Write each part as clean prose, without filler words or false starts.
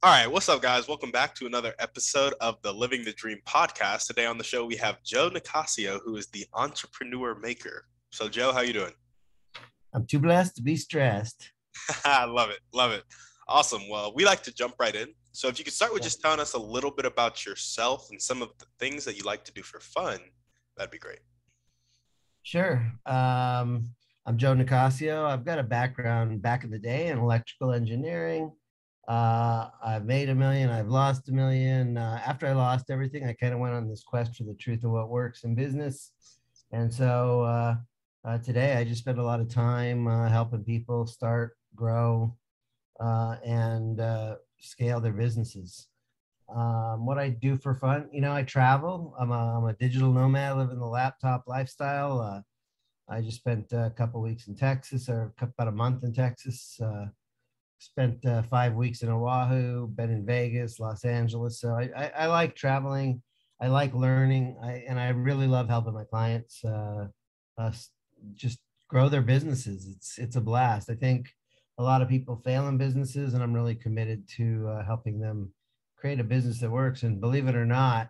All right, what's up, guys? Welcome back to another episode of the Living the Dream podcast. Today on the show, we have Joe Nicassio, who is the entrepreneur maker. So, Joe, how you doing? I'm too blessed to be stressed. I love it. Love it. Awesome. Well, we like to jump right in. So, if you could start with just telling us a little bit about yourself and some of the things that you like to do for fun, that'd be great. Sure. I'm Joe Nicassio. I've got a background back in the day in electrical engineering. I've made $1 million. I've lost $1 million. After I lost everything, I kind of went on this quest for the truth of what works in business. And so today I just spend a lot of time helping people start, grow, and scale their businesses. What I do for fun, I travel. I'm a digital nomad. I live in the laptop lifestyle. I just spent a couple weeks in Texas, or about a month in Texas. Spent 5 weeks in Oahu, been in Vegas, Los Angeles. So I like traveling. I like learning. And I really love helping my clients just grow their businesses. It's a blast. I think a lot of people fail in businesses, and I'm really committed to helping them create a business that works. And believe it or not,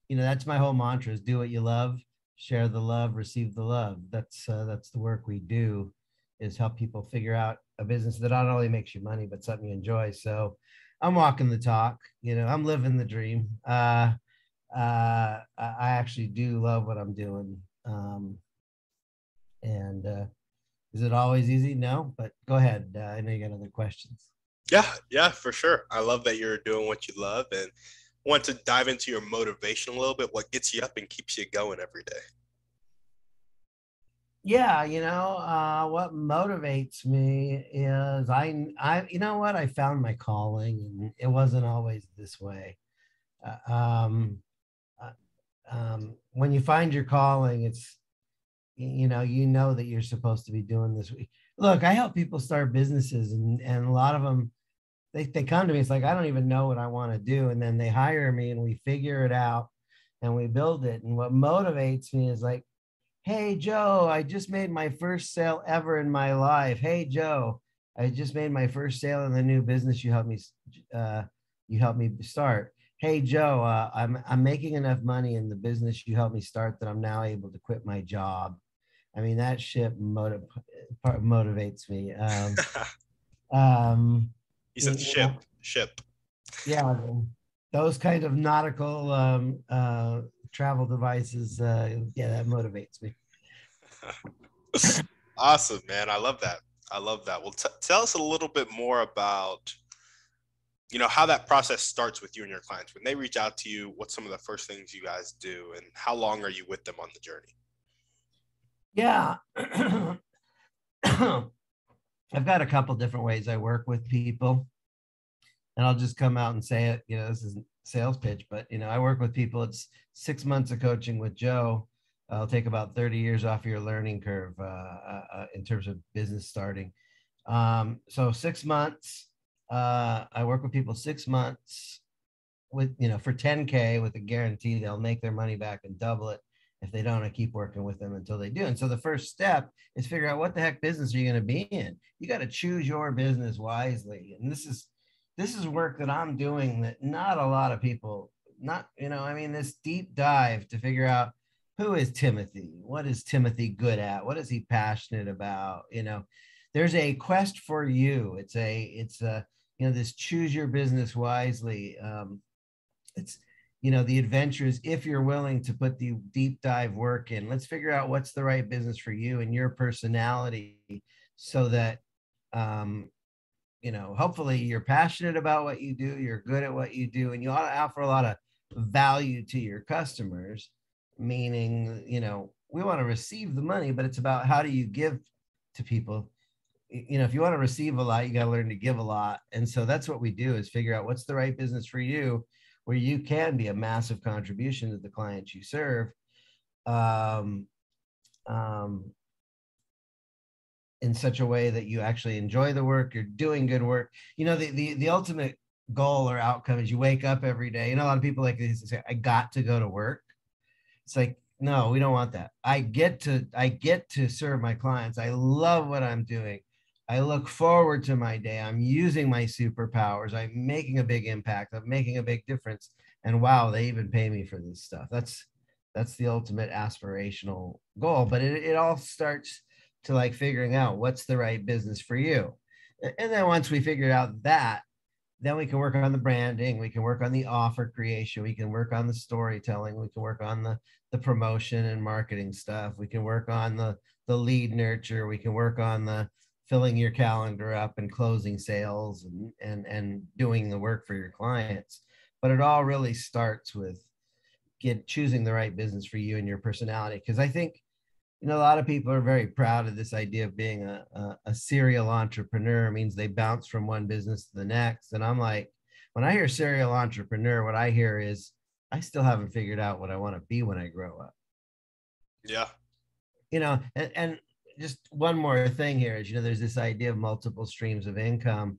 that's my whole mantra: is do what you love, share the love, receive the love. That's the work we do, is help people figure out a business that not only makes you money, but something you enjoy. So I'm walking the talk, I'm living the dream. I actually do love what I'm doing. And is it always easy? No, but go ahead. I know you got other questions. Yeah, for sure. I love that you're doing what you love and want to dive into your motivation a little bit. What gets you up and keeps you going every day? Yeah, what motivates me is I found my calling, and it wasn't always this way. Uh, um, when you find your calling, it's that you're supposed to be doing this. Look, I help people start businesses, and a lot of them, they come to me. It's like, I don't even know what I want to do, and then they hire me, and we figure it out, and we build it. And what motivates me is like, hey, Joe, I just made my first sale ever in my life. Hey, Joe, I just made my first sale in the new business you helped me start. Hey, Joe, I'm making enough money in the business you helped me start that I'm now able to quit my job. I mean, that shit motivates me. Um, He said, you "Ship, know, ship." yeah, those kind of nautical travel devices, yeah, that motivates me. Awesome, man. I love that. I love that. Well, tell us a little bit more about, how that process starts with you and your clients. When they reach out to you, what's some of the first things you guys do, and how long are you with them on the journey? Yeah. I've got a couple different ways I work with people, and I'll just come out and say it. This isn't sales pitch, but I work with people. It's 6 months of coaching with Joe. I'll take about 30 years off of your learning curve in terms of business starting. So 6 months, I work with people 6 months with, for 10K with a guarantee they'll make their money back and double it. If they don't, I keep working with them until they do. And so the first step is figure out what the heck business are you going to be in. You got to choose your business wisely. And this is work that I'm doing that not a lot of people, this deep dive to figure out, who is Timothy? What is Timothy good at? What is he passionate about? There's a quest for you. It's this choose your business wisely. It's the adventure is, if you're willing to put the deep dive work in, let's figure out what's the right business for you and your personality, so that hopefully you're passionate about what you do, you're good at what you do, and you ought to offer a lot of value to your customers. Meaning, we want to receive the money, but it's about, how do you give to people? If you want to receive a lot, you got to learn to give a lot. And so that's what we do, is figure out what's the right business for you, where you can be a massive contribution to the clients you serve. In such a way that you actually enjoy the work, you're doing good work. The ultimate goal or outcome is you wake up every day. A lot of people like this say, I got to go to work. It's like, no, we don't want that. I get to serve my clients. I love what I'm doing. I look forward to my day. I'm using my superpowers. I'm making a big impact. I'm making a big difference. And wow, they even pay me for this stuff. That's the ultimate aspirational goal. But it all starts to like figuring out what's the right business for you. And then once we figure out that, then we can work on the branding, we can work on the offer creation, we can work on the storytelling, we can work on the promotion and marketing stuff, we can work on the lead nurture, we can work on the filling your calendar up and closing sales and doing the work for your clients. But it all really starts with choosing the right business for you and your personality. Because I think, a lot of people are very proud of this idea of being a serial entrepreneur. It means they bounce from one business to the next. And I'm like, when I hear serial entrepreneur, what I hear is I still haven't figured out what I want to be when I grow up. Yeah. And just one more thing here is, there's this idea of multiple streams of income.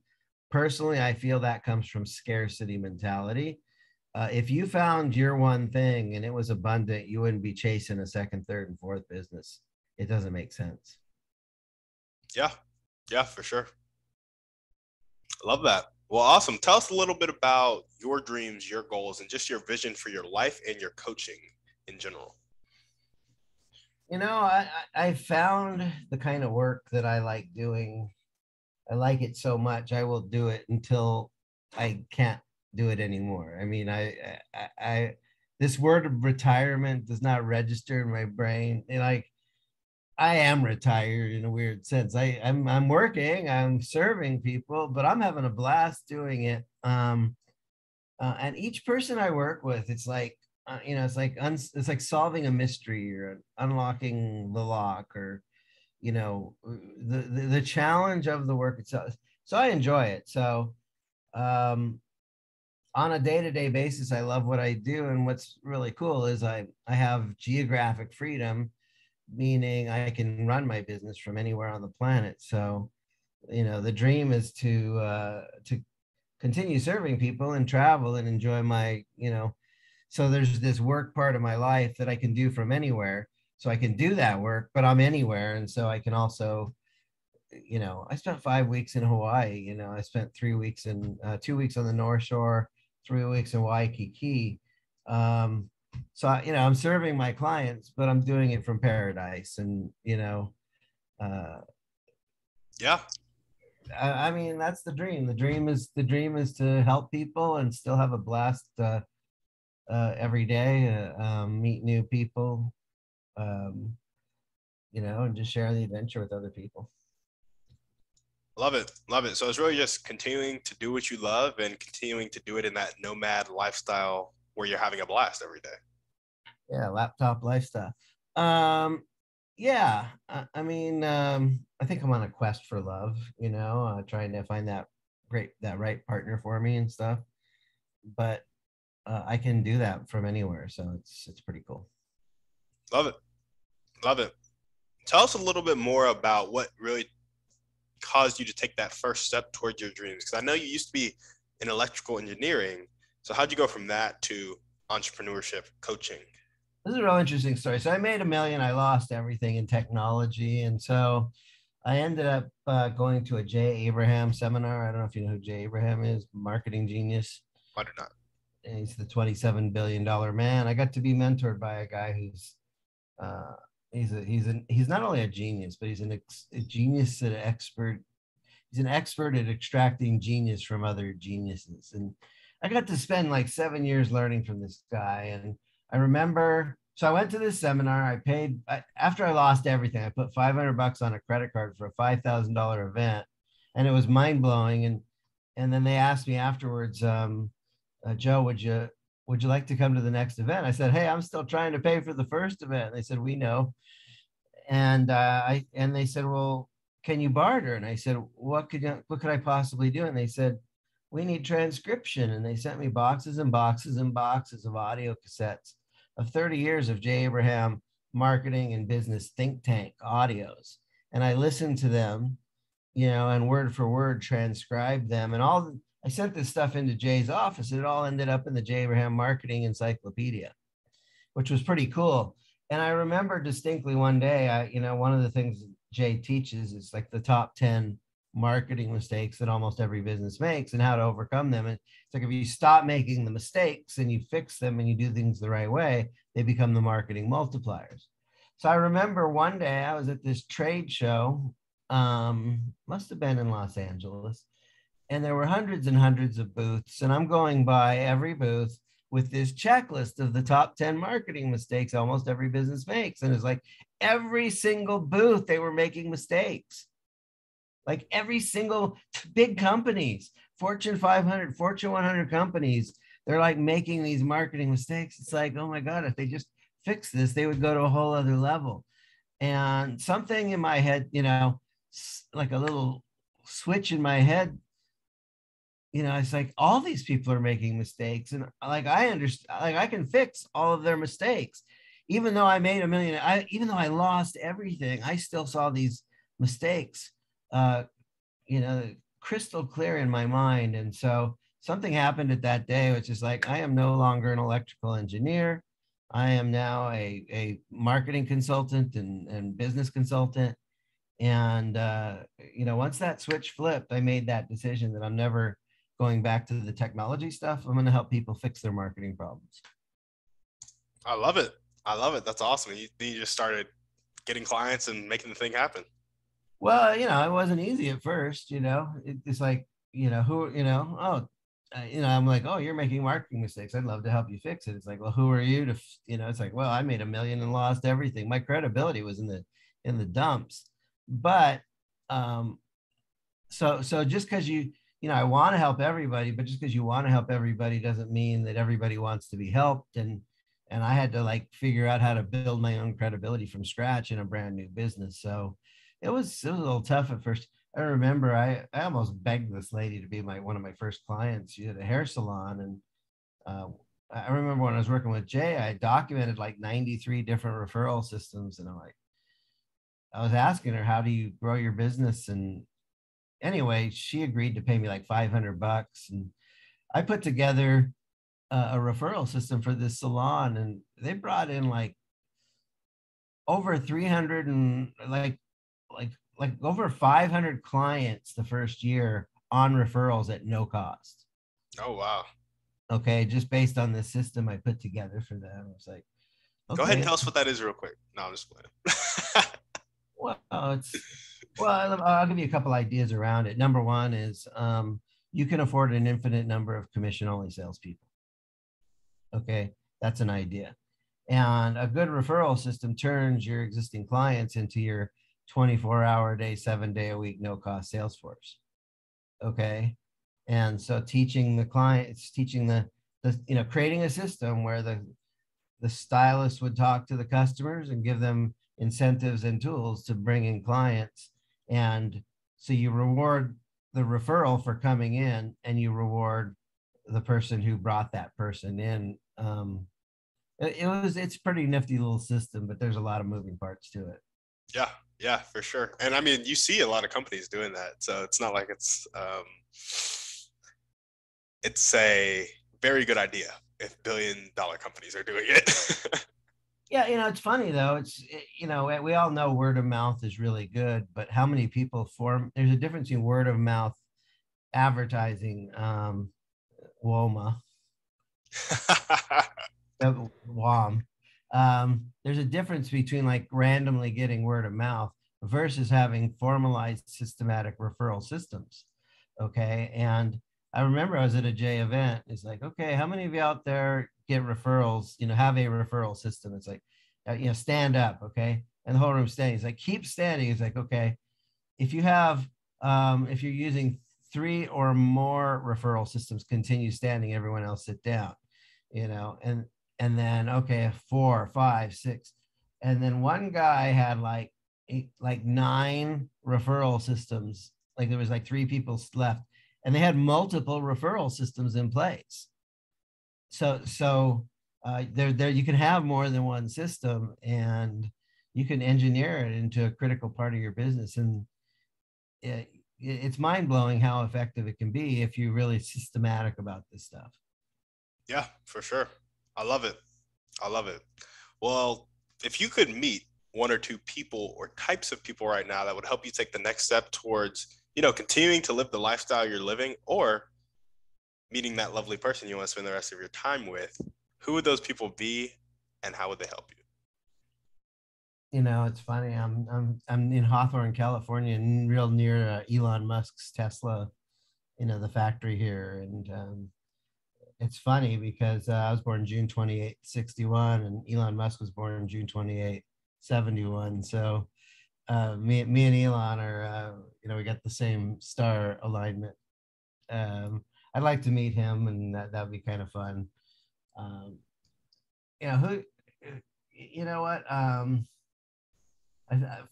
Personally, I feel that comes from scarcity mentality. If you found your one thing and it was abundant, you wouldn't be chasing a second, third, and fourth business. It doesn't make sense. Yeah. Yeah, for sure. Love that. Well, awesome. Tell us a little bit about your dreams, your goals, and just your vision for your life and your coaching in general. I found the kind of work that I like doing. I like it so much, I will do it until I can't do it anymore. I mean, I this word of retirement does not register in my brain. And I am retired in a weird sense. I'm working, I'm serving people, but I'm having a blast doing it. And each person I work with, it's like it's like solving a mystery or unlocking the lock, or the challenge of the work itself. So I enjoy it. So on a day-to-day basis, I love what I do. And what's really cool is I have geographic freedom, meaning I can run my business from anywhere on the planet. So, the dream is to continue serving people and travel and enjoy my, so there's this work part of my life that I can do from anywhere. So I can do that work, but I'm anywhere. And so I can also, I spent 5 weeks in Hawaii. I spent 3 weeks 2 weeks on the North Shore, 3 weeks in Waikiki. So, I'm serving my clients, but I'm doing it from paradise. And, Yeah. I mean, that's the dream. The dream is to help people and still have a blast every day, meet new people, and just share the adventure with other people. Love it. Love it. So it's really just continuing to do what you love and continuing to do it in that nomad lifestyle where you're having a blast every day. Yeah, laptop lifestyle. Yeah, I mean, I think I'm on a quest for love, trying to find that right partner for me and stuff. But I can do that from anywhere, so it's pretty cool. Love it. Love it. Tell us a little bit more about what really caused you to take that first step towards your dreams. Because I know you used to be in electrical engineering. So how'd you go from that to entrepreneurship coaching? This is a real interesting story. So I made $1 million. I lost everything in technology. And so I ended up going to a Jay Abraham seminar. I don't know if you know who Jay Abraham is, marketing genius. I do not. And he's the $27 billion man. I got to be mentored by a guy who's he's not only a genius, but he's a genius and an expert. He's an expert at extracting genius from other geniuses. And I got to spend like 7 years learning from this guy. And I remember, so I went to this seminar. After I lost everything, I put $500 on a credit card for a $5,000 event, and it was mind blowing. And then they asked me afterwards, Joe, would you like to come to the next event? I said, hey, I'm still trying to pay for the first event. And they said, we know. And they said, well, can you barter? And I said, what could I possibly do? And they said, we need transcription. And they sent me boxes and boxes and boxes of audio cassettes of 30 years of Jay Abraham marketing and business think tank audios. And I listened to them, and word for word transcribed them. And I sent this stuff into Jay's office. It all ended up in the Jay Abraham Marketing Encyclopedia, which was pretty cool. And I remember distinctly one day, one of the things Jay teaches is like the top 10 marketing mistakes that almost every business makes and how to overcome them. And it's like if you stop making the mistakes and you fix them and you do things the right way, they become the marketing multipliers. So I remember one day I was at this trade show, must have been in Los Angeles, and there were hundreds and hundreds of booths. And I'm going by every booth with this checklist of the top 10 marketing mistakes almost every business makes. And it's like every single booth, they were making mistakes. Like every single big companies, Fortune 500, Fortune 100 companies, they're like making these marketing mistakes. It's like, oh my God, if they just fix this, they would go to a whole other level. And something in my head, like a little switch in my head, it's like all these people are making mistakes, and like I understand, like I can fix all of their mistakes. Even though I made $1 million, even though I lost everything, I still saw these mistakes, uh, crystal clear in my mind. And so something happened at that day, which is like, I am no longer an electrical engineer. I am now a marketing consultant and business consultant. And, once that switch flipped, I made that decision that I'm never going back to the technology stuff. I'm going to help people fix their marketing problems. I love it. I love it. That's awesome. You just started getting clients and making the thing happen. Well, it wasn't easy at first, it's like, I'm like, oh, you're making marketing mistakes. I'd love to help you fix it. It's like, well, who are you to, it's like, well, I made $1 million and lost everything. My credibility was in the dumps. But so just because I want to help everybody, but just because you want to help everybody doesn't mean that everybody wants to be helped. And I had to like figure out how to build my own credibility from scratch in a brand new business. So it was a little tough at first. I remember I almost begged this lady to be one of my first clients. She had a hair salon, and I remember when I was working with Jay, I documented like 93 different referral systems, and I was asking her, how do you grow your business? And anyway, she agreed to pay me like $500, and I put together a referral system for this salon, and they brought in like over 300 and like over 500 clients the first year on referrals at no cost. Oh, wow. Okay, just based on the system I put together for them. I was like, okay. Go ahead and tell us what that is real quick. No, I'm just playing. I'll give you a couple ideas around it. Number one is you can afford an infinite number of commission-only salespeople. Okay, that's an idea. And a good referral system turns your existing clients into your 24-hour a day, 7-day a week, no-cost sales force. Okay, and so teaching the clients, creating a system where the stylist would talk to the customers and give them incentives and tools to bring in clients. And so you reward the referral for coming in, and you reward the person who brought that person in. It's a pretty nifty little system, but there's a lot of moving parts to it. Yeah, for sure. And I mean, you see a lot of companies doing that. So it's not like it's a very good idea if $1 billion companies are doing it. Yeah, it's funny though. We all know word of mouth is really good, but how many people there's a difference between word of mouth advertising, WOMA, WOM. There's a difference between like randomly getting word of mouth versus having formalized systematic referral systems. Okay. And I remember I was at a J event. It's like, okay, how many of you out there get referrals, have a referral system? It's like, stand up. Okay. And the whole room standing. It's like, keep standing. It's like, okay, if you have, if you're using 3 or more referral systems, continue standing, everyone else sit down, and then, okay, 4, 5, 6. And then one guy had like 9 referral systems. Like there was like 3 people left, and they had multiple referral systems in place. So there you can have more than one system, and you can engineer it into a critical part of your business. And it's mind blowing how effective it can be if you're really systematic about this stuff. Yeah, for sure. I love it. Well, if you could meet 1 or 2 people or types of people right now that would help you take the next step towards continuing to live the lifestyle you're living, or meeting that lovely person you want to spend the rest of your time with, who would those people be and how would they help you? It's funny. I'm in Hawthorne, California, and real near Elon Musk's Tesla, the factory here. And it's funny because I was born June 28th, 61, and Elon Musk was born June 28th, 71. So me and Elon are, we got the same star alignment. I'd like to meet him, and that'd be kind of fun. Um, who, you know what?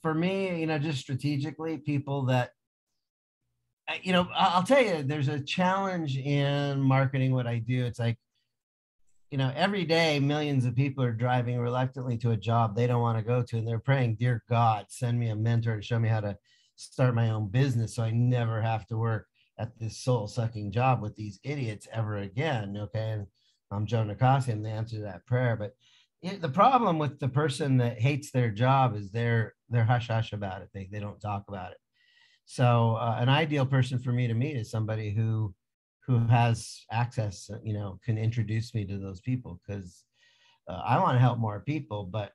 For me, just strategically, people that, I'll tell you, there's a challenge in marketing what I do. It's like, every day, millions of people are driving reluctantly to a job they don't want to go to. And they're praying, dear God, send me a mentor and show me how to start my own business so I never have to work at this soul sucking job with these idiots ever again. Okay. And I'm Joe Nicassio, and the answer to that prayer. But the problem with the person that hates their job is they're hush hush about it. They don't talk about it. So an ideal person for me to meet is somebody who has access, can introduce me to those people, because I want to help more people, but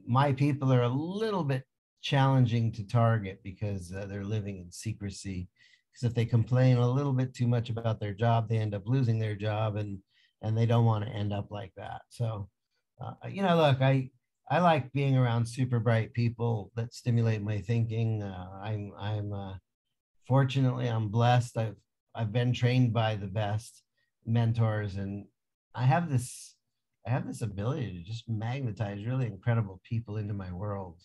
my people are a little bit challenging to target because they're living in secrecy. Because if they complain a little bit too much about their job, they end up losing their job, and they don't want to end up like that. So, look, I like being around super bright people that stimulate my thinking. I'm fortunately, I'm blessed. I've been trained by the best mentors, and I have this I have this ability to just magnetize really incredible people into my world.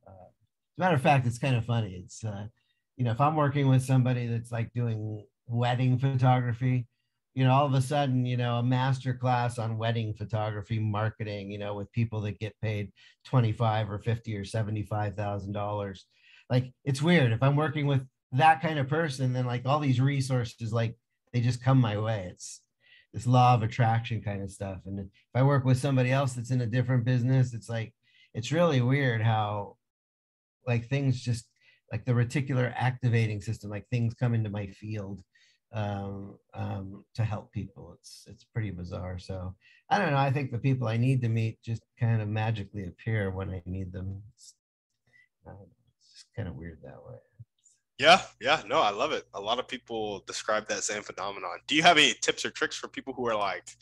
As a matter of fact, it's kind of funny. It's if I'm working with somebody that's like doing wedding photography, all of a sudden, a master class on wedding photography marketing, with people that get paid 25 or 50 or $75,000. Like, it's weird. If I'm working with that kind of person, then like all these resources, like, they just come my way. It's this law of attraction kind of stuff. And if I work with somebody else that's in a different business, it's like, it's really weird how like things just, like the reticular activating system, like things come into my field to help people. It's pretty bizarre. So I don't know. I think the people I need to meet just kind of magically appear when I need them. It's just kind of weird that way. Yeah, yeah, no, I love it. A lot of people describe that same phenomenon. Do you have any tips or tricks for people who are like,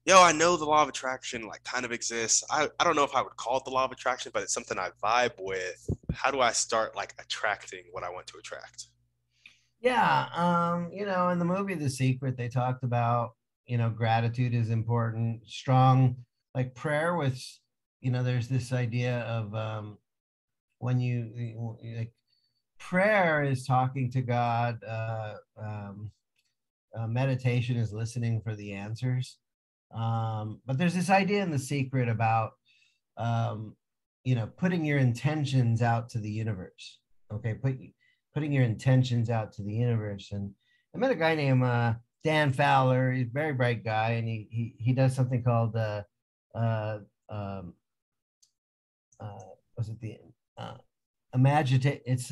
yo, I know the law of attraction like kind of exists. I don't know if I would call it the law of attraction, but it's something I vibe with. How do I start like attracting what I want to attract? Yeah, in the movie The Secret, they talked about, gratitude is important, strong, like prayer with, there's this idea of when like prayer is talking to God, meditation is listening for the answers. But there's this idea in The Secret about, um, putting your intentions out to the universe. Okay, putting your intentions out to the universe. And I met a guy named Dan Fowler. He's a very bright guy, and he does something called uh, um, was it the imagine? It's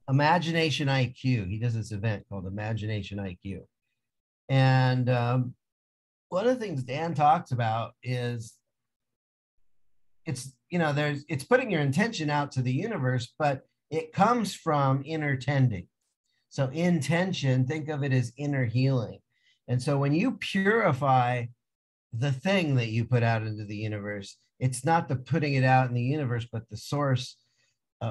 Imagination IQ. He does this event called Imagination IQ, and one of the things Dan talks about is it's putting your intention out to the universe, but it comes from inner tending. So intention, think of it as inner healing. And so when you purify the thing that you put out into the universe, it's not the putting it out in the universe, but the source.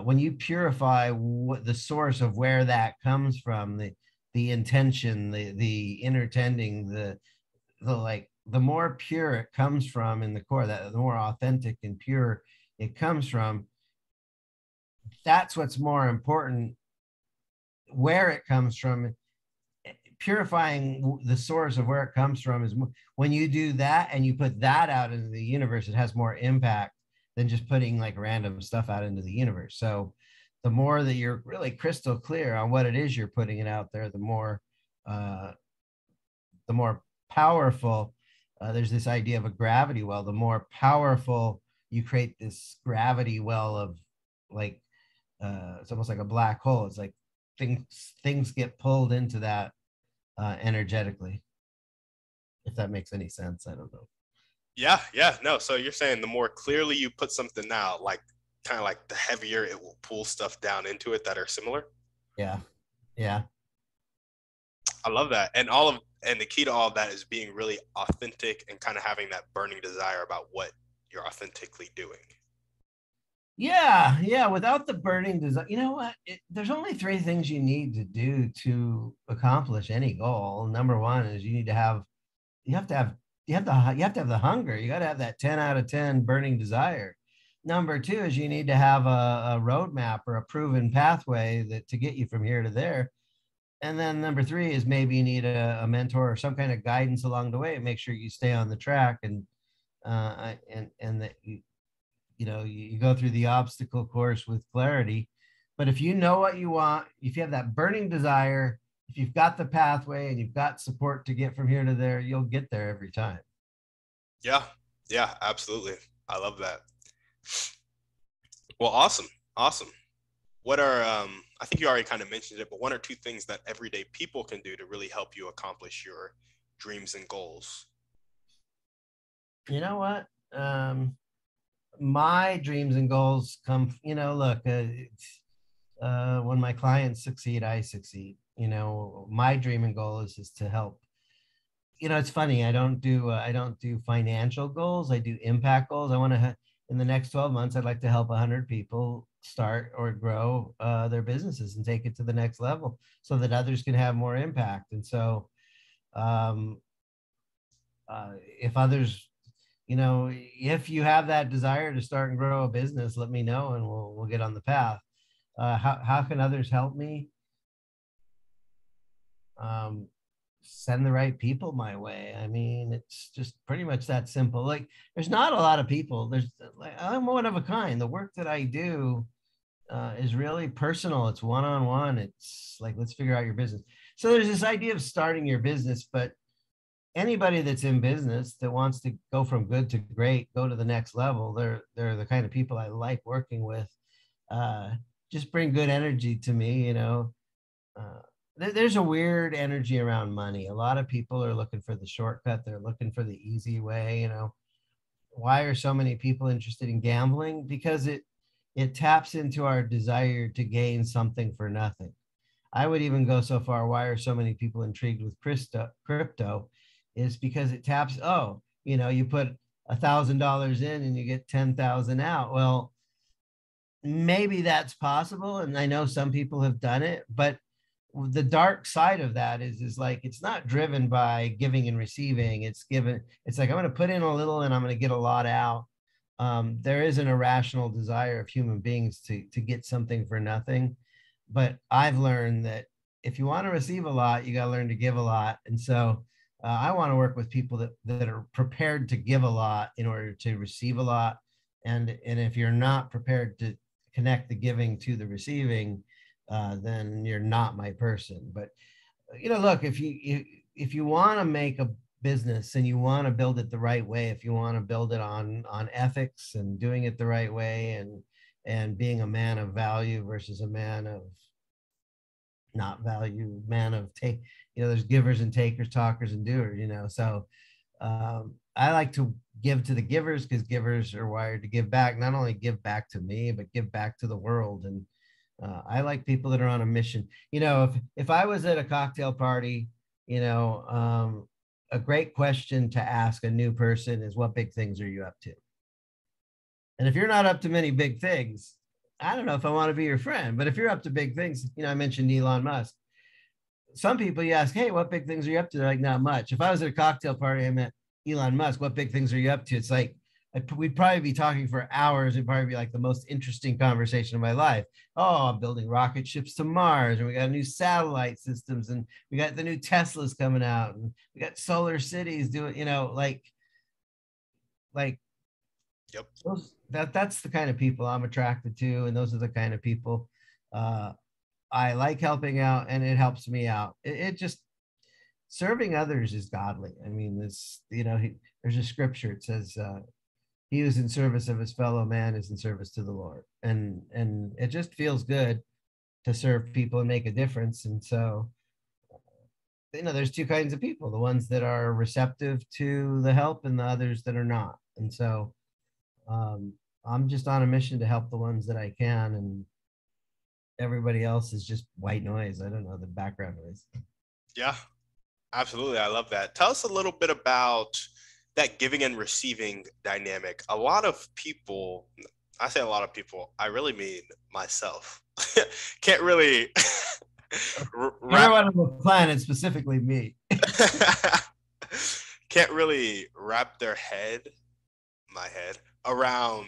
When you purify the source of where that comes from, the intention, the inner tending, the more pure it comes from in the core, that the more authentic and pure it comes from, that's what's more important. Where it comes from, purifying the source of where it comes from is when you do that and you put that out into the universe, it has more impact than just putting like random stuff out into the universe. So the more that you're really crystal clear on what it is you're putting it out there, uh, the more powerful. There's this idea of a gravity well. The more powerful you create this gravity well of like it's almost like a black hole. It's like things get pulled into that energetically, if that makes any sense. I don't know. Yeah, yeah, no. So you're saying the more clearly you put something out, like kind of like the heavier it will pull stuff down into it that are similar. Yeah, yeah. I love that. And the key to all of that is being really authentic and kind of having that burning desire about what you're authentically doing. Yeah, yeah. Without the burning desire, you know what? There's only three things you need to do to accomplish any goal. Number one is you have to have you have to have the hunger. You got to have that 10 out of 10 burning desire. Number two is you need to have a roadmap or a proven pathway that to get you from here to there. And then number three is maybe you need a mentor or some kind of guidance along the way and make sure you stay on the track and that you go through the obstacle course with clarity. But if you know what you want, if you have that burning desire, if you've got the pathway and you've got support to get from here to there, you'll get there every time. Yeah, yeah, absolutely. I love that. Well, awesome, awesome. What are I think you already kind of mentioned it, but one or two things that everyday people can do to really help you accomplish your dreams and goals? You know what? My dreams and goals come, look, when my clients succeed, I succeed. My dream and goal is to help. It's funny. I don't do financial goals. I do impact goals. I want to in the next 12 months, I'd like to help 100 people start or grow their businesses and take it to the next level so that others can have more impact. And so, um, if others, if you have that desire to start and grow a business, let me know and we'll get on the path. How can others help me? Um, Send the right people my way. I mean, it's just pretty much that simple. Like, there's not a lot of people. I'm one of a kind. The work that I do is really personal. It's one-on-one. It's like, let's figure out your business. So there's this idea of starting your business, but anybody that's in business that wants to go from good to great, go to the next level, they're the kind of people I like working with. Uh, just bring good energy to me, uh, there's a weird energy around money. A lot of people are looking for the shortcut. They're looking for the easy way. Why are so many people interested in gambling? Because it taps into our desire to gain something for nothing. I would even go so far. Why are so many people intrigued with crypto? Is because it taps. Oh, you put $1,000 in and you get 10,000 out. Well, maybe that's possible, and I know some people have done it, but the dark side of that is like it's not driven by giving and receiving. It's like I'm going to put in a little and I'm going to get a lot out. There is an irrational desire of human beings to get something for nothing, but I've learned that if you want to receive a lot, you got to learn to give a lot. And so I want to work with people that are prepared to give a lot in order to receive a lot. And if you're not prepared to connect the giving to the receiving, then you're not my person. But look, if you want to make a business and you want to build it the right way, if you want to build it on ethics and doing it the right way, and being a man of value versus a man of not value, man of take, there's givers and takers, talkers and doers, so I like to give to the givers because givers are wired to give back, not only give back to me, but give back to the world. And I like people that are on a mission. If I was at a cocktail party, a great question to ask a new person is, what big things are you up to? And if you're not up to many big things, I don't know if I want to be your friend. But if you're up to big things, I mentioned Elon Musk. Some people you ask, hey, what big things are you up to? They're like, not much. If I was at a cocktail party, I met Elon Musk, what big things are you up to? It's like, we'd probably be talking for hours. It'd probably be like the most interesting conversation of my life. Oh, I'm building rocket ships to Mars, and we got new satellite systems, and we got the new Teslas coming out, and we got solar cities doing, like Yep. that's the kind of people I'm attracted to, and those are the kind of people I like helping out, and it helps me out. It just serving others is godly. I mean, there's a scripture. It says, he who's in service of his fellow man is in service to the Lord. And it just feels good to serve people and make a difference. And so, there's two kinds of people, the ones that are receptive to the help and the others that are not. And so um, I'm just on a mission to help the ones that I can, and everybody else is just white noise. I don't know, the background noise. Yeah, absolutely. I love that. Tell us a little bit about that giving and receiving dynamic. A lot of people, I say a lot of people, I really mean myself, can't really wrap Everyone on the planet, specifically me. can't really wrap their my head around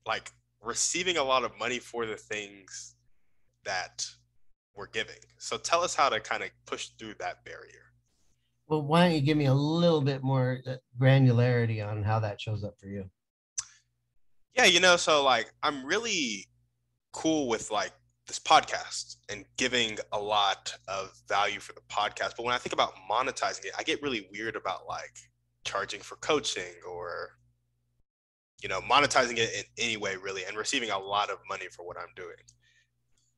like receiving a lot of money for the things that we're giving. So tell us how to kind of push through that barrier. Well, why don't you give me a little bit more granularity on how that shows up for you? Yeah, so like I'm really cool with like this podcast and giving a lot of value for the podcast. But when I think about monetizing it, I get really weird about like charging for coaching or, monetizing it in any way really and receiving a lot of money for what I'm doing.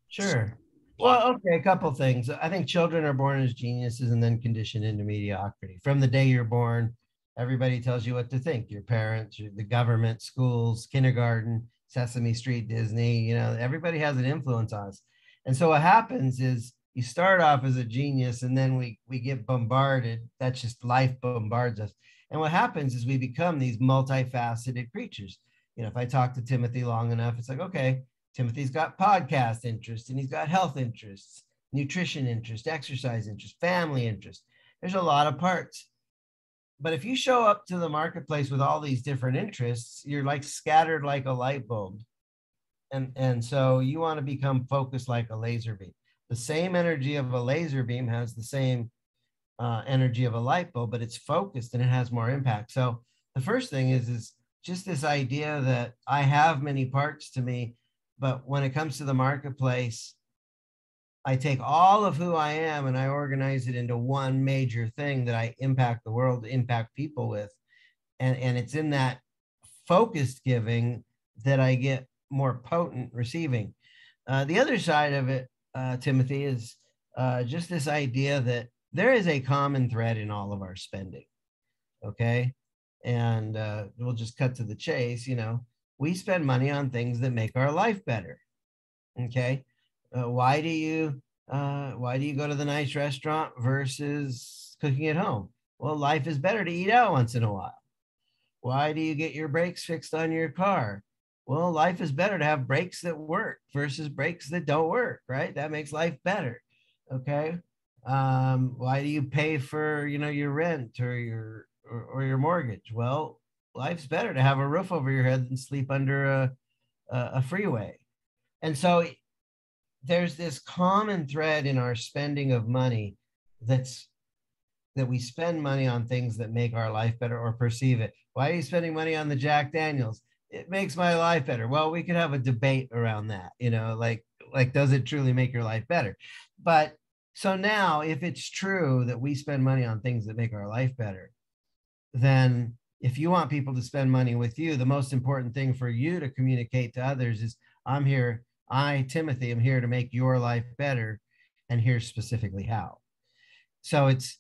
Sure. Block. Well, okay, a couple things. I think children are born as geniuses and then conditioned into mediocrity. From the day you're born, everybody tells you what to think. Your parents, the government, schools, kindergarten, Sesame Street, Disney, everybody has an influence on us. And so what happens is you start off as a genius and then we get bombarded. That's just life bombards us. And what happens is we become these multifaceted creatures. If I talk to Timothy long enough, it's like, okay, Timothy's got podcast interests and he's got health interests, nutrition interest, exercise interest, family interest. There's a lot of parts. But if you show up to the marketplace with all these different interests, you're like scattered like a light bulb. And so you want to become focused like a laser beam. The same energy of a laser beam has the same energy of a light bulb, but it's focused and it has more impact. So the first thing is just this idea that I have many parts to me, but when it comes to the marketplace, I take all of who I am and I organize it into one major thing that I impact the world, impact people with. And it's in that focused giving that I get more potent receiving. The other side of it, Timothy, is just this idea that there is a common thread in all of our spending. Okay. And we'll just cut to the chase. We spend money on things that make our life better. Okay. Why do you go to the nice restaurant versus cooking at home? Well, life is better to eat out once in a while. Why do you get your brakes fixed on your car? Well, life is better to have brakes that work versus brakes that don't work, right? That makes life better. Okay. Why do you pay for, your rent or your mortgage? Well, life's better to have a roof over your head than sleep under a freeway. And so there's this common thread in our spending of money that we spend money on things that make our life better or perceive it. Why are you spending money on the Jack Daniels? It makes my life better. Well, we could have a debate around that, like does it truly make your life better? But so now if it's true that we spend money on things that make our life better, then if you want people to spend money with you, the most important thing for you to communicate to others is Timothy, am here to make your life better, and here's specifically how. So it's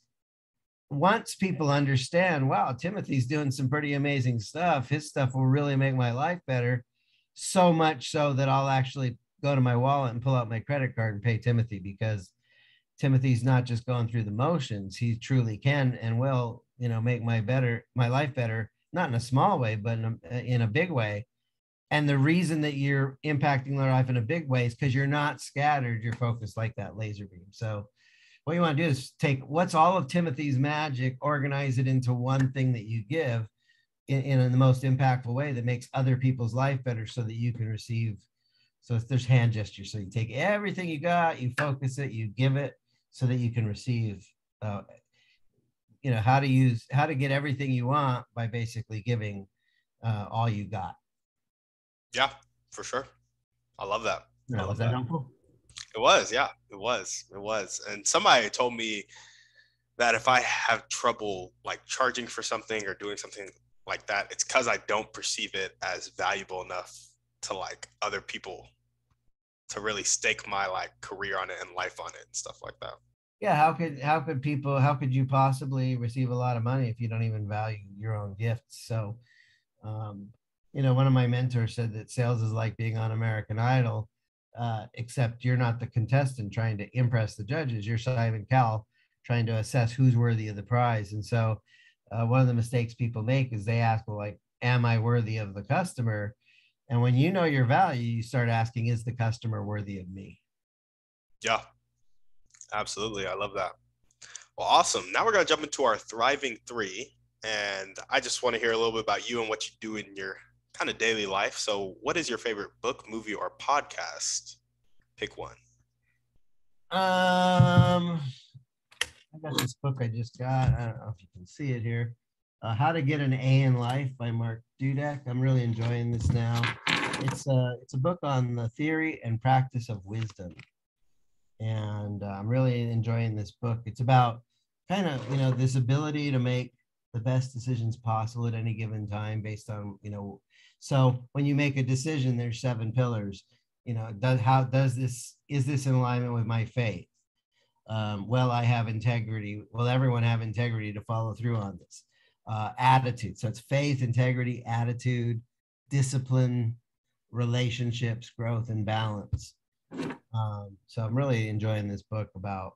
once people understand, wow, Timothy's doing some pretty amazing stuff. His stuff will really make my life better. So much so that I'll actually go to my wallet and pull out my credit card and pay Timothy, because Timothy's not just going through the motions. He truly can and will, make my life better, not in a small way, but in a big way. And the reason that you're impacting their life in a big way is because you're not scattered. You're focused like that laser beam. So what you want to do is take what's all of Timothy's magic, organize it into one thing that you give in the most impactful way that makes other people's life better so that you can receive. So there's hand gestures. So you take everything you got, you focus it, you give it so that you can receive, how to get everything you want by basically giving all you got. Yeah, for sure. I love that. Was that helpful? It was, yeah, it was. And somebody told me that if I have trouble like charging for something or doing something like that, it's because I don't perceive it as valuable enough to like other people to really stake my like career on it and life on it and stuff like that. Yeah, how could you possibly receive a lot of money if you don't even value your own gifts? So, um, one of my mentors said that sales is like being on American Idol, except you're not the contestant trying to impress the judges. You're Simon Cowell trying to assess who's worthy of the prize. And so, one of the mistakes people make is they ask, well, like, am I worthy of the customer? And when you know your value, you start asking, is the customer worthy of me? Yeah, absolutely. I love that. Well, awesome. Now we're going to jump into our thriving three. And I just want to hear a little bit about you and what you do in your kind of daily life. So, what is your favorite book, movie, or podcast? Pick one. Um, I got this book I just got. I don't know if you can see it here. How to Get an A in Life by Mark Dudek. I'm really enjoying this now. It's a book on the theory and practice of wisdom, and I'm really enjoying this book. It's about kind of this ability to make the best decisions possible at any given time based on So when you make a decision, there's 7 pillars. Is this in alignment with my faith? Will I have integrity? Will everyone have integrity to follow through on this? Attitude. So it's faith, integrity, attitude, discipline, relationships, growth, and balance. So I'm really enjoying this book about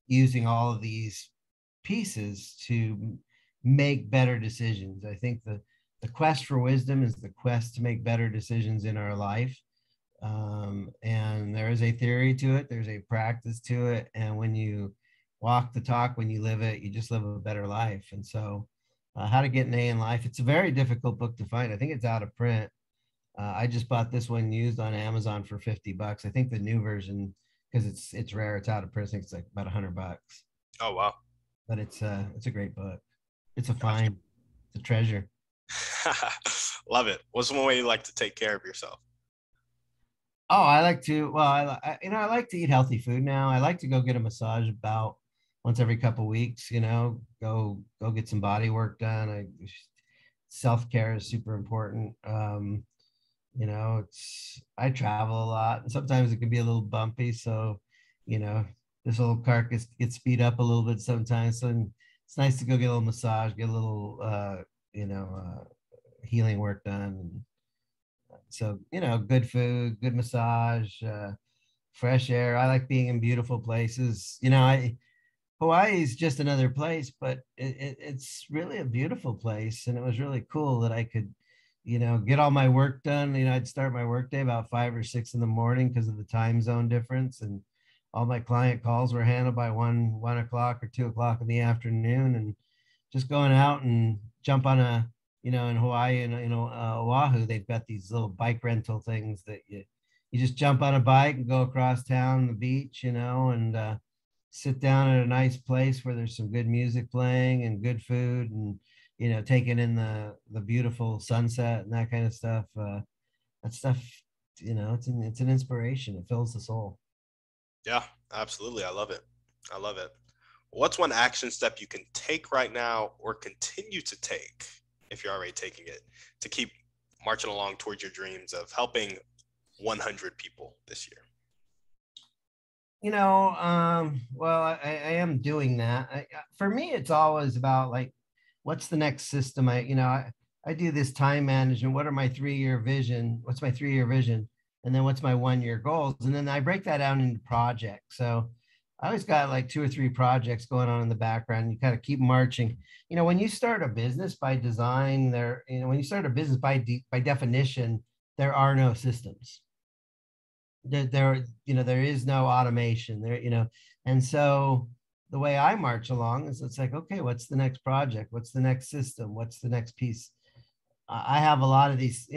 using all of these pieces to make better decisions. I think the quest for wisdom is the quest to make better decisions in our life. And there is a theory to it, there's a practice to it. And when you walk the talk, when you live it, you just live a better life. And so, How to Get an A in Life, it's a very difficult book to find. I think it's out of print. I just bought this one used on Amazon for $50. I think the new version, because it's rare, it's out of print. I think it's like about $100. Oh, wow. But it's a great book. It's a find. It's a treasure. Love it. What's one way you like to take care of yourself? Oh, I like to. Well, I like to eat healthy food now. I like to go get a massage about once every couple weeks. Go get some body work done. Self-care is super important. I travel a lot, and sometimes it can be a little bumpy. So, you know, this old car gets speed up a little bit sometimes. So it's nice to go get a little massage, get a little, healing work done. So, good food, good massage, fresh air. I like being in beautiful places. Hawaii is just another place, but it's really a beautiful place. And it was really cool that I could, get all my work done. I'd start my workday about 5 or 6 in the morning because of the time zone difference. And all my client calls were handled by 1 o'clock or 2 o'clock in the afternoon. And just going out and jump on in Hawaii and, Oahu, they've got these little bike rental things that you just jump on a bike and go across town, the beach, and sit down at a nice place where there's some good music playing and good food and taking in the beautiful sunset and that kind of stuff. That stuff, it's an inspiration. It fills the soul. Yeah, absolutely. I love it. I love it. What's one action step you can take right now or continue to take if you're already taking it to keep marching along towards your dreams of helping 100 people this year? Well, I am doing that. For me, it's always about like, what's the next system? I do this time management. What are my 3-year vision? What's my 3-year vision? And then what's my 1-year goals? And then I break that down into projects. So I always got like 2 or 3 projects going on in the background. You kind of keep marching. When you start a business by design, when you start a business by definition, there are no systems. There is no automation there. And so the way I march along is it's like, okay, what's the next project? What's the next system? What's the next piece? I have a lot of these,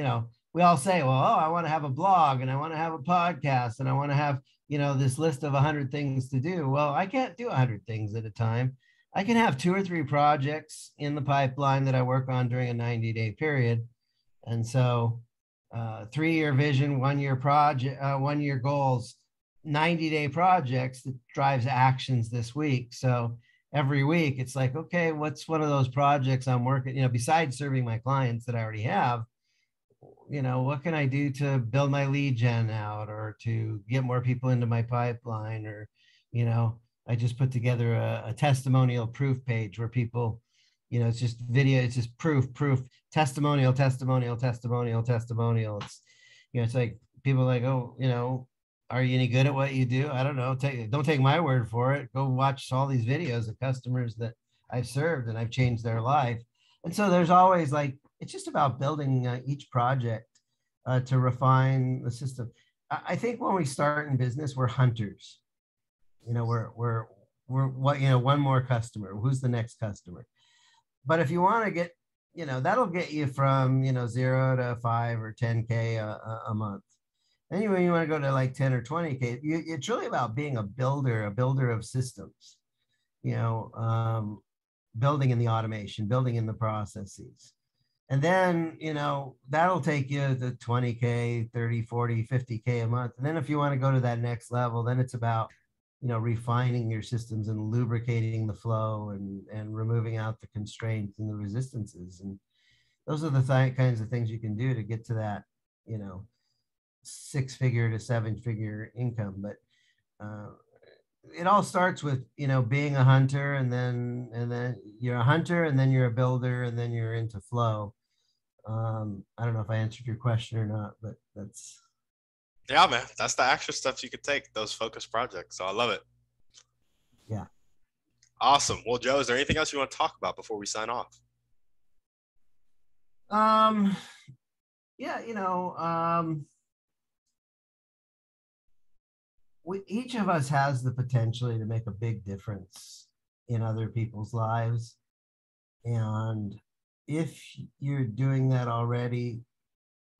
we all say, well, oh, I want to have a blog and I want to have a podcast and I want to have, this list of 100 things to do. Well, I can't do 100 things at a time. I can have 2 or 3 projects in the pipeline that I work on during a 90-day period. And so 3-year vision, 1-year project, 1-year goals, 90-day projects that drives actions this week. So every week, it's like, okay, what's one of those projects I'm working, besides serving my clients that I already have, what can I do to build my lead gen out or to get more people into my pipeline? Or, you know, I just put together a testimonial proof page where people, it's just video, it's just proof, testimonial, testimonial, testimonial, testimonial. It's like people are like, oh, are you any good at what you do? I don't know. Don't take my word for it. Go watch all these videos of customers that I've served and I've changed their life. And so there's always like, it's just about building each project to refine the system. I think when we start in business, we're hunters. We're what, one more customer. Who's the next customer? But if you want to get, that'll get you from, 0 to 5 or 10K a month. Then when you want to go to like 10 or 20K, it's really about being a builder of systems, building in the automation, building in the processes. And then, that'll take you to 20K, 30, 40, 50K a month. And then if you want to go to that next level, then it's about, refining your systems and lubricating the flow and removing out the constraints and the resistances. And those are the kinds of things you can do to get to that, 6-figure to 7-figure income. But it all starts with, being a hunter, and then you're a hunter, and then you're a builder, and then you're into flow. I don't know if I answered your question or not, but that's. Yeah, man, that's the extra steps you could take, those focus projects. So I love it. Yeah. Awesome. Well, Joe, is there anything else you want to talk about before we sign off? Yeah, each of us has the potential to make a big difference in other people's lives. And if you're doing that already,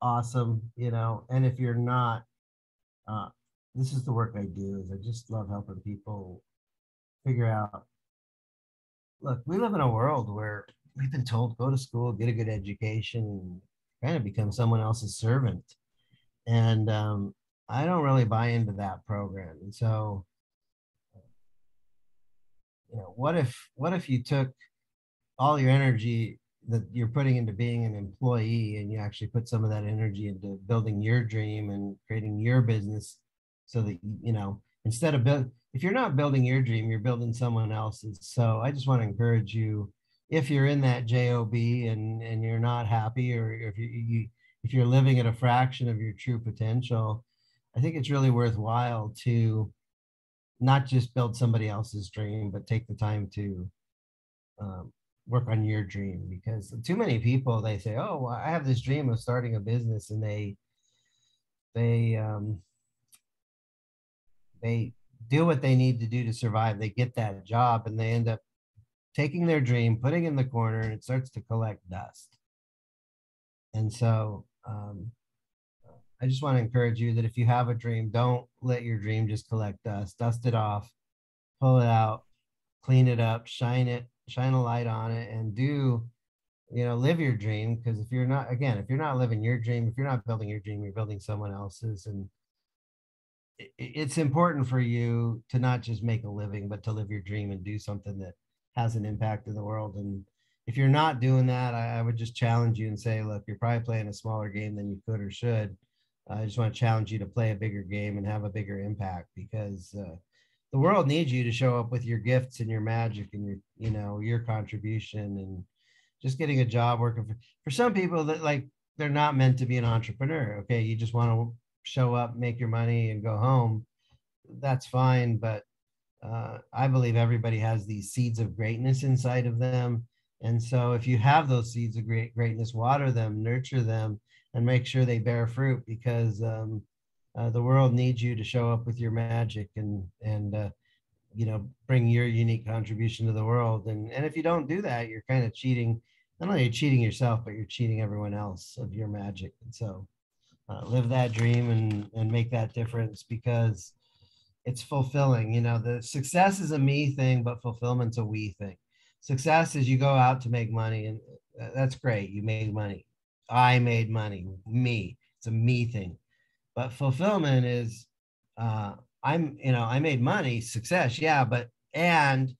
awesome, and if you're not, this is the work I do. Is I just love helping people figure out. Look, we live in a world where we've been told, go to school, get a good education, and kind of become someone else's servant. And I don't really buy into that program. And so, what if you took all your energy that you're putting into being an employee, and you actually put some of that energy into building your dream and creating your business, so that, instead of if you're not building your dream, you're building someone else's. So I just want to encourage you, if you're in that job and you're not happy, or if you're living at a fraction of your true potential, I think it's really worthwhile to not just build somebody else's dream, but take the time to work on your dream. Because too many people, they say, oh, well, I have this dream of starting a business, and they do what they need to do to survive. They get that job, and they end up taking their dream, putting it in the corner, and it starts to collect dust. And so I just want to encourage you that if you have a dream, don't let your dream just collect dust. Dust it off, pull it out, clean it up, shine a light on it, and live your dream. Because if you're not living your dream, if you're not building your dream, you're building someone else's. And it's important for you to not just make a living, but to live your dream and do something that has an impact in the world. And if you're not doing that, I would just challenge you and say, look, you're probably playing a smaller game than you could or should. I just want to challenge you to play a bigger game and have a bigger impact, because the world needs you to show up with your gifts and your magic and your contribution. And just getting a job working for some people, that like, they're not meant to be an entrepreneur. Okay, you just want to show up, make your money, and go home. That's fine, but I believe everybody has these seeds of greatness inside of them. And so if you have those seeds of greatness, water them, nurture them, and make sure they bear fruit, because the world needs you to show up with your magic and bring your unique contribution to the world. And if you don't do that, you're kind of cheating. Not only are you cheating yourself, but you're cheating everyone else of your magic. And so live that dream and make that difference, because it's fulfilling. The success is a me thing, but fulfillment's a we thing. Success is you go out to make money, and that's great. You made money. I made money. Me. It's a me thing. But fulfillment is I made money, success, yeah, and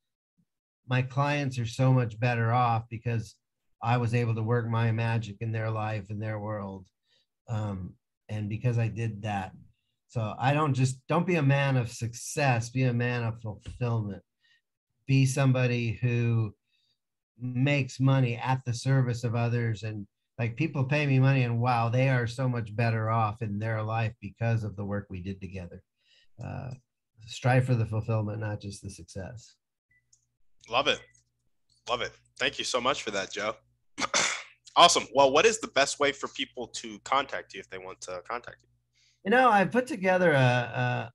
my clients are so much better off because I was able to work my magic in their life, in their world. And because I did that. So I don't be a man of success, be a man of fulfillment. Be somebody who makes money at the service of others. And like, people pay me money and wow, they are so much better off in their life because of the work we did together. Uh, Strive for the fulfillment, not just the success. Love it. Love it. Thank you so much for that, Joe. Awesome. Well, what is the best way for people to contact you if they want to contact you? I put together a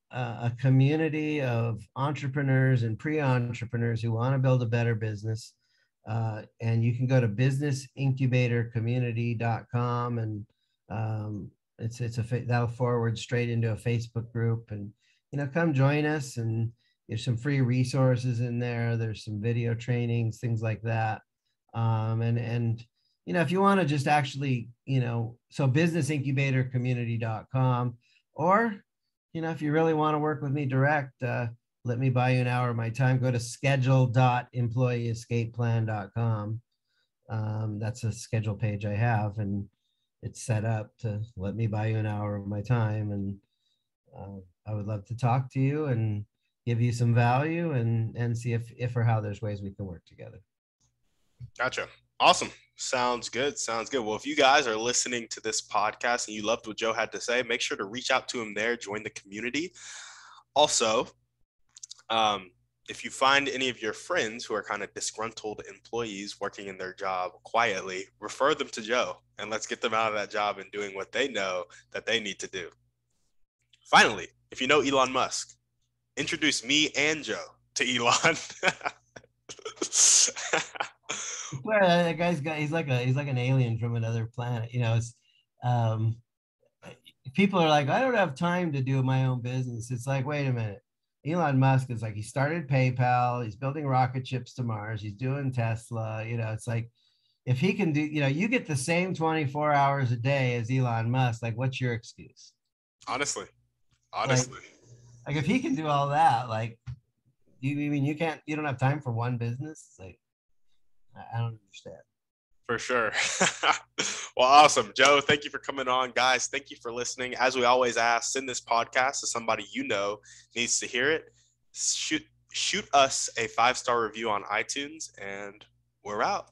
community of entrepreneurs and pre-entrepreneurs who want to build a better business. And you can go to businessincubatorcommunity.com, and that'll forward straight into a Facebook group, and come join us. And there's some free resources in there. There's some video trainings, things like that. And if you want to just actually, so businessincubatorcommunity.com, or, if you really want to work with me direct, let me buy you an hour of my time. Go to schedule.employeeescapeplan.com. That's a schedule page I have, and it's set up to let me buy you an hour of my time. And I would love to talk to you and give you some value, and see if or how there's ways we can work together. Gotcha. Awesome. Sounds good. Sounds good. Well, if you guys are listening to this podcast and you loved what Joe had to say, make sure to reach out to him there, join the community. Also, if you find any of your friends who are kind of disgruntled employees working in their job quietly, refer them to Joe, and let's get them out of that job and doing what they know that they need to do. Finally, if you know Elon Musk, introduce me and Joe to Elon. That he's like an alien from another planet. People are like, I don't have time to do my own business. It's like, wait a minute. Elon Musk is like, he started PayPal, he's building rocket ships to Mars, he's doing Tesla. It's like, if he can do, you get the same 24 hours a day as Elon Musk, like, what's your excuse? Honestly. Like if he can do all that, like, you don't have time for one business? It's like, I don't understand. For sure. Well, awesome. Joe, thank you for coming on. Guys, thank you for listening. As we always ask, send this podcast to somebody needs to hear it. Shoot us a 5-star review on iTunes, and we're out.